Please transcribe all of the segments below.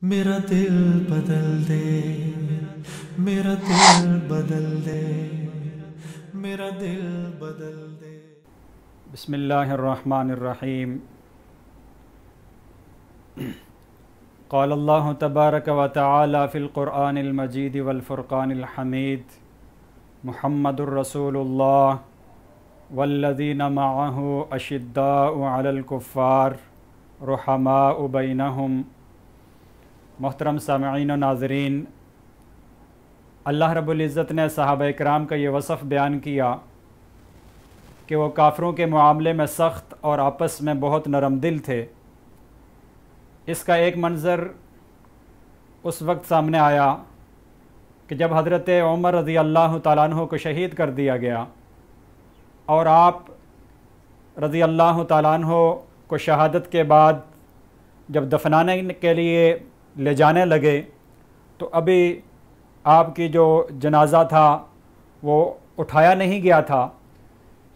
میرا دل بدل دے، میرا دل بدل دے، میرا دل بدل دے۔ بسم اللہ الرحمن الرحیم۔ قال اللہ تبارک و تعالی فی القرآن المجید والفرقان الحمید، محمد الرسول اللہ والذین معہ اشداء علی الکفار رحماء بینہم۔ محترم سامعین و ناظرین، اللہ رب العزت نے صحابہ اکرام کا یہ وصف بیان کیا کہ وہ کافروں کے معاملے میں سخت اور آپس میں بہت نرم دل تھے۔ اس کا ایک منظر اس وقت سامنے آیا کہ جب حضرت عمر رضی اللہ تعالیٰ عنہ کو شہید کر دیا گیا اور آپ رضی اللہ تعالیٰ عنہ کو شہادت کے بعد جب دفنانے کے لیے لے جانے لگے تو ابھی آپ کی جو جنازہ تھا وہ اٹھایا نہیں گیا تھا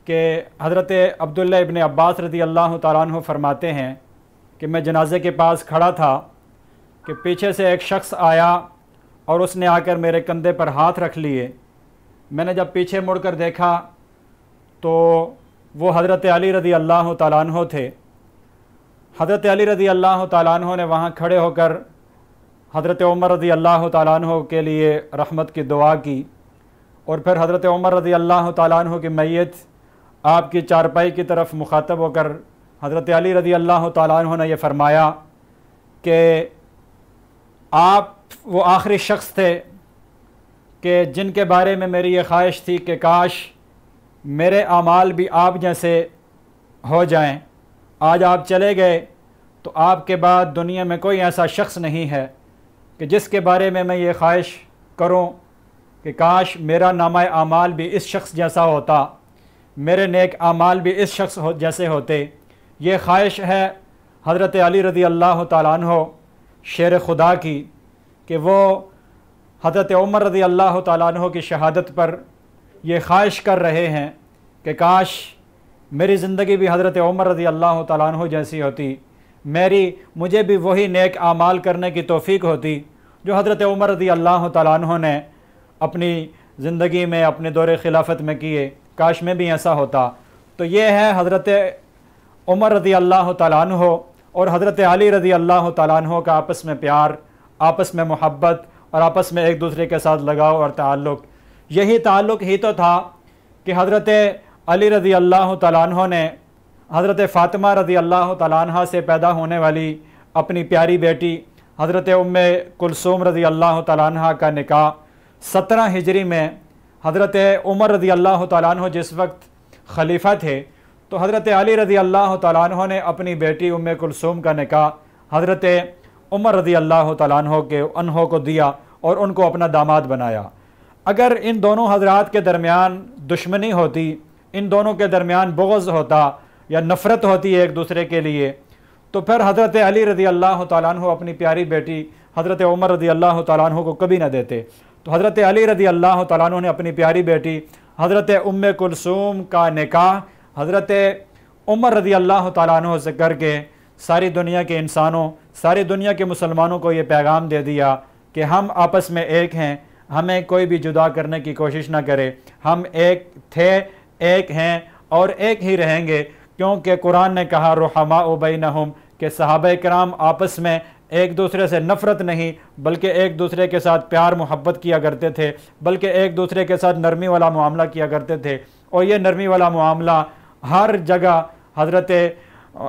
کہ حضرت عبداللہ ابن عباس رضی اللہ تعالیٰ عنہ فرماتے ہیں کہ میں جنازے کے پاس کھڑا تھا کہ پیچھے سے ایک شخص آیا اور اس نے آ کر میرے کندھے پر ہاتھ رکھ لیے۔ میں نے جب پیچھے مڑ کر دیکھا تو وہ حضرت علی رضی اللہ تعالیٰ عنہ تھے۔ حضرت علی رضی اللہ تعالیٰ عنہ نے وہاں کھڑے ہو کر حضرت عمر رضی اللہ تعالیٰ عنہ کے لیے رحمت کی دعا کی، اور پھر حضرت عمر رضی اللہ تعالیٰ عنہ کی میت آپ کی چارپائی کی طرف مخاطب ہو کر حضرت علی رضی اللہ تعالیٰ عنہ نے یہ فرمایا کہ آپ وہ آخری شخص تھے کہ جن کے بارے میں میری یہ خواہش تھی کہ کاش میرے اعمال بھی آپ جیسے ہو جائیں۔ آج آپ چلے گئے تو آپ کے بعد دنیا میں کوئی ایسا شخص نہیں ہے کہ جس کے بارے میں یہ خواہش کروں کہ کاش میرا نامہ اعمال بھی اس شخص جیسا ہوتا، میرے نیک اعمال بھی اس شخص جیسے ہوتے۔ یہ خواہش ہے حضرت علی رضی اللہ تعالیٰ عنہ شیر خدا کی کہ وہ حضرت عمر رضی اللہ تعالیٰ عنہ کی شہادت پر یہ خواہش کر رہے ہیں کہ کاش میری زندگی بھی حضرت عمر رضی اللہ تعالیٰ عنہ جیسی ہوتی، مجھے بھی وہی نیک اعمال کرنے کی توفیق ہوتی جو حضرت عمر رضی اللہ تعالیٰ عنہ نے اپنی زندگی میں اپنے دور خلافت میں کیے، کاش میں بھی ایسا ہوتا۔ تو یہ ہے حضرت عمر رضی اللہ تعالیٰ عنہ اور حضرت علی رضی اللہ تعالیٰ عنہ کا آپس میں پیار، آپس میں محبت اور آپس میں ایک دوسرے کے ساتھ لگاؤ اور تعلق۔ یہی تعلق ہی تو تھا کہ حضرت علی رضی اللہ تعالیٰ عنہ نے حضرت فاطمہ رضی اللہ تعالیٰ عنہ سے پیدا ہونے والی اپنی پیاری بیٹی حضرت ام کلثوم رضی اللہ تعالیٰ عنہ کا نکاح 17 ہجری میں حضرت عمر رضی اللہ تعالیٰ عنہ جس وقت خلیفہ تھے تو حضرت علی رضی اللہ تعالیٰ عنہ نے اپنی بیٹی ام کلثوم کا نکاح حضرت عمر رضی اللہ تعالیٰ عنہ کو دیا اور ان کو اپنا داماد بنایا۔ اگر ان دونوں حضرات کے درمیان دشمنی ہوتی، ان دونوں کے درمیان بغض ہوتا یا نفرت ہوتی ہے ایک دوسرے کے لیے، تو پھر حضرت علی رضی اللہ تعالیٰ عنہ اپنی پیاری بیٹی حضرت عمر رضی اللہ تعالیٰ عنہ کو کبھی نہ دیتے۔ تو حضرت علی رضی اللہ تعالیٰ عنہ نے اپنی پیاری بیٹی حضرت ام کلثوم کا نکاح حضرت عمر رضی اللہ تعالیٰ عنہ سے کر کے ساری دنیا کے انسانوں، ساری دنیا کے مسلمانوں کو یہ پیغام دے دیا کہ ہم آپس میں ایک ہیں، ہمیں کوئی بھی جدا کرنے کی کوشش نہ کرے، ہم ایک تھے، ایک ہیں اور ایک ہی رہیں گے، کیونکہ قرآن نے کہا رحماء بینہم کہ صحابہ کرام آپس میں ایک دوسرے سے نفرت نہیں بلکہ ایک دوسرے کے ساتھ پیار محبت کیا کرتے تھے، بلکہ ایک دوسرے کے ساتھ نرمی والا معاملہ کیا کرتے تھے، اور یہ نرمی والا معاملہ ہر جگہ حضرت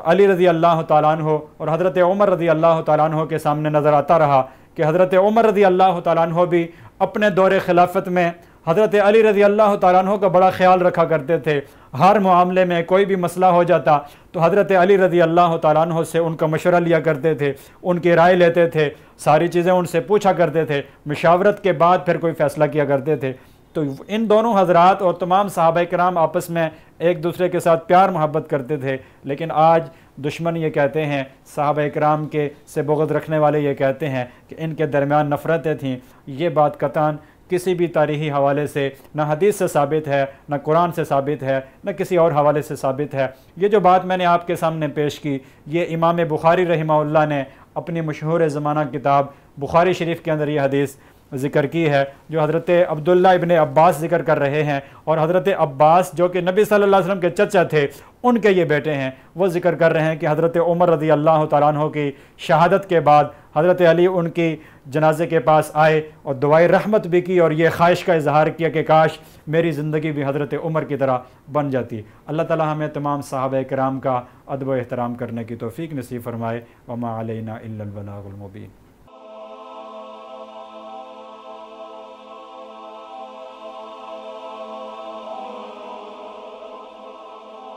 علی رضی اللہ تعالیٰ عنہ اور حضرت عمر رضی اللہ تعالیٰ عنہ کے سامنے نظر آتا رہا کہ حضرت عمر رضی اللہ تعالیٰ عنہ بھی اپنے دور خلافت میں حضرت علی رضی اللہ تعالیٰ عنہ کا بڑا خیال رکھا کرتے تھے۔ ہر معاملے میں کوئی بھی مسئلہ ہو جاتا تو حضرت علی رضی اللہ تعالیٰ عنہ سے ان کا مشورہ لیا کرتے تھے، ان کی رائے لیتے تھے، ساری چیزیں ان سے پوچھا کرتے تھے، مشاورت کے بعد پھر کوئی فیصلہ کیا کرتے تھے۔ تو ان دونوں حضرات اور تمام صحابہ کرام آپس میں ایک دوسرے کے ساتھ پیار محبت کرتے تھے، لیکن آج دشمن یہ کہتے ہیں، صحابہ کرام کے سے بغض رکھنے والے یہ کہتے ہیں کہ ان کے درمیان نفرتیں تھیں۔ یہ بات قطعاً کسی بھی تاریخی حوالے سے نہ حدیث سے ثابت ہے، نہ قرآن سے ثابت ہے، نہ کسی اور حوالے سے ثابت ہے۔ یہ جو بات میں نے آپ کے سامنے پیش کی، یہ امام بخاری رحمہ اللہ نے اپنی مشہور زمانہ کتاب بخاری شریف کے اندر یہ حدیث ذکر کی ہے، جو حضرت عبداللہ ابن عباس ذکر کر رہے ہیں، اور حضرت عباس جو کہ نبی صلی اللہ علیہ وسلم کے چچا تھے، ان کے یہ بیٹے ہیں، وہ ذکر کر رہے ہیں کہ حضرت عمر رضی اللہ تعالیٰ عنہ کی شہادت کے بعد حضرت علی ان کی جنازے کے پاس آئے اور دعائے رحمت بھی کی، اور یہ خواہش کا اظہار کیا کہ کاش میری زندگی بھی حضرت عمر کی طرح بن جاتی۔ اللہ تعالیٰ ہمیں تمام صحابہ کرام کا ادب و احترام کرنے کی توفیق نصیب فرمائے۔ وما علینا الا البلاغ المبین۔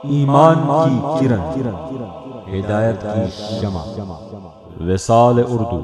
ایمان کی کرن، ہدایت کی شمع، وصال اردو۔